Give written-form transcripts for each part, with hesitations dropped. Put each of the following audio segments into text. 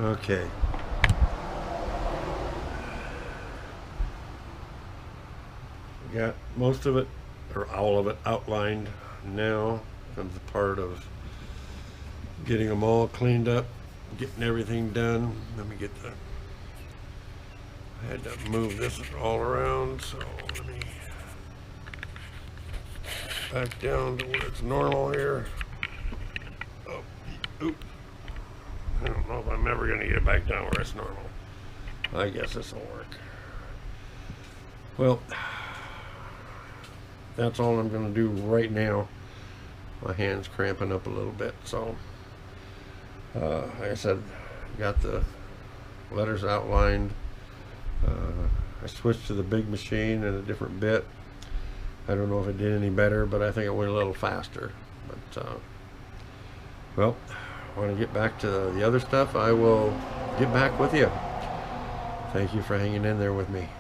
Okay. Got most of it, or all of it, outlined. Now comes the part of getting them all cleaned up, getting everything done. Let me get the. I had to move this all around, so let me back down to where it's normal here. Oh, oop. I don't know if I'm ever going to get it back down where it's normal. I guess this will work. Well, that's all I'm going to do right now. My hand's cramping up a little bit, so like I said, got the letters outlined. I switched to the big machine and a different bit. I don't know if it did any better, but I think it went a little faster. But well, I want to get back to the other stuff. I will get back with you. Thank you for hanging in there with me.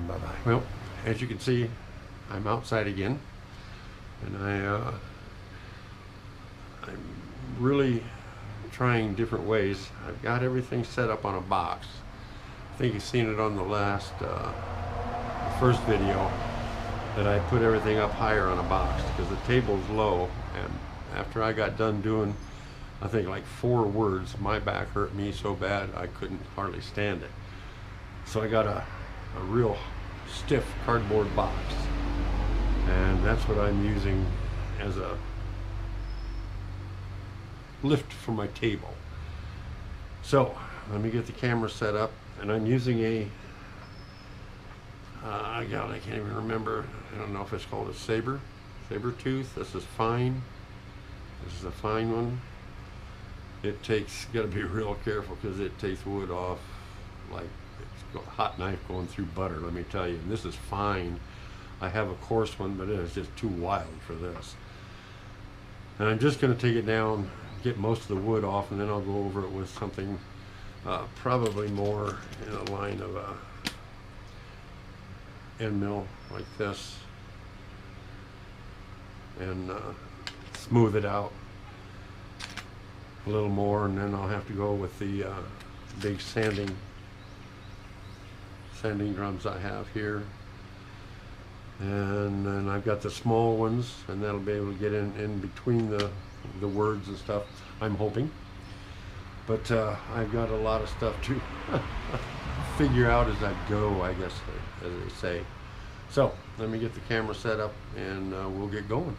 Bye bye. Well, as you can see, I'm outside again, and I'm really trying different ways. I've got everything set up on a box. I think you've seen it on the last, the first video, that I put everything up higher on a box because the table's low, and after I got done doing, I think like 4 words, my back hurt me so bad I couldn't hardly stand it. So I got a real stiff cardboard box, and that's what I'm using as a lift for my table. So let me get the camera set up, and I'm using a God, I can't even remember. I don't know if it's called a saber tooth. This is fine. This is a fine one. It takes, got to be real careful because it takes wood off like it's a hot knife going through butter, let me tell you. And this is fine. I have a coarse one, but it is just too wild for this. And I'm just going to take it down, get most of the wood off, and then I'll go over it with something probably more in the line of a end mill like this, and smooth it out a little more, and then I'll have to go with the big sanding drums I have here, and then I've got the small ones, and that'll be able to get in between the words and stuff, I'm hoping. But I've got a lot of stuff to figure out as I go, I guess, as they say. So let me get the camera set up, and we'll get going.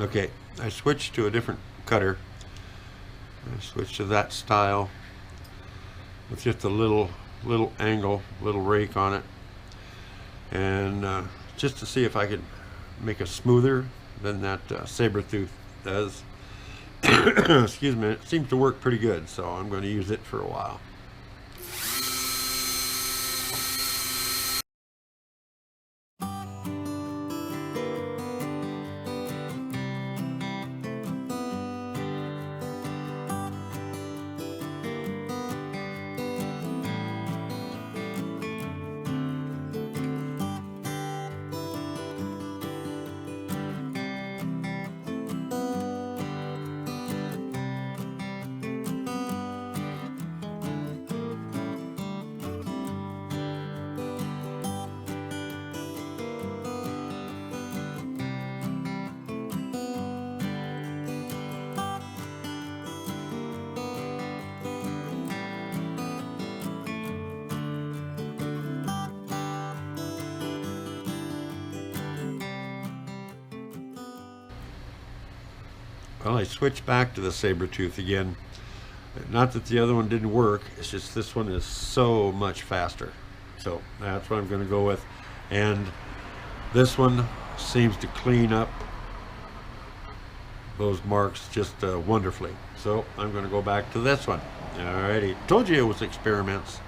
Okay, I switched to a different cutter. I switched to that style with just a little angle, little rake on it, and just to see if I could make it smoother than that saber tooth does. Excuse me. It seems to work pretty good, so I'm going to use it for a while. Well, I switched back to the Sabertooth again. Not that the other one didn't work, it's just this one is so much faster. So that's what I'm going to go with. And this one seems to clean up those marks just wonderfully. So I'm going to go back to this one. Alrighty, told you it was experiments.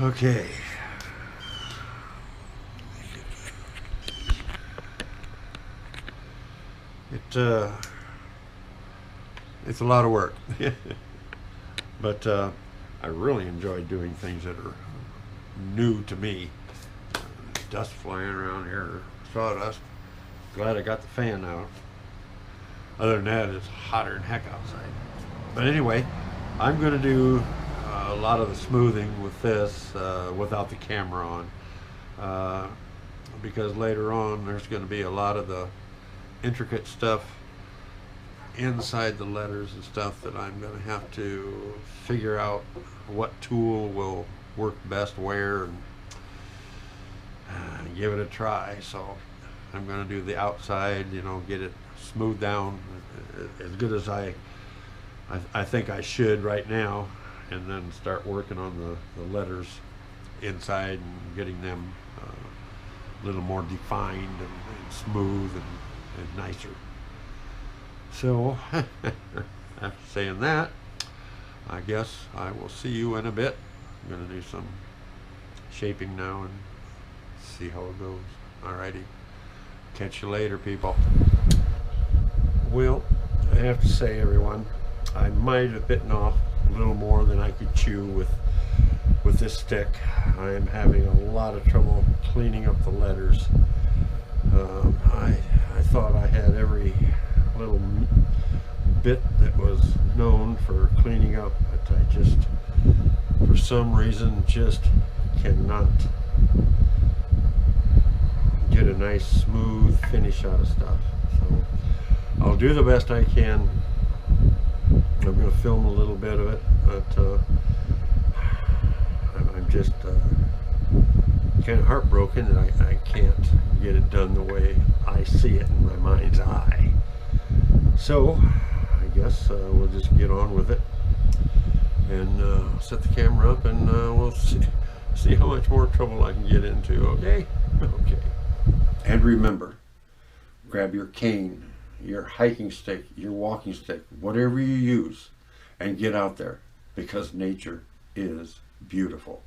Okay. It's a lot of work, but I really enjoy doing things that are new to me. Dust flying around here, sawdust. Glad I got the fan out. Other than that, it's hotter than heck outside. But anyway, I'm going to do a lot of the smoothing with this without the camera on, because later on there's going to be a lot of the intricate stuff inside the letters and stuff that I'm going to have to figure out what tool will work best where and give it a try. So I'm going to do the outside, you know, get it smoothed down as good as I think I should right now, and then start working on the letters inside and getting them a little more defined and smooth and nicer. So, after saying that, I guess I will see you in a bit. I'm going to do some shaping now and see how it goes. Alrighty. Catch you later, people. Well, I have to say, everyone, I might have bitten off a little more than I could chew with this stick. I am having a lot of trouble cleaning up the letters. I thought I had every little bit that was known for cleaning up, but I just, for some reason, just cannot get a nice smooth finish out of stuff. So I'll do the best I can. I'm going to film a little bit of it, but I'm just kind of heartbroken that I can't get it done the way I see it in my mind's eye. So I guess we'll just get on with it and set the camera up, and we'll see how much more trouble I can get into. Okay? Okay. And remember, grab your cane, your hiking stick, your walking stick, whatever you use, and get out there, because nature is beautiful.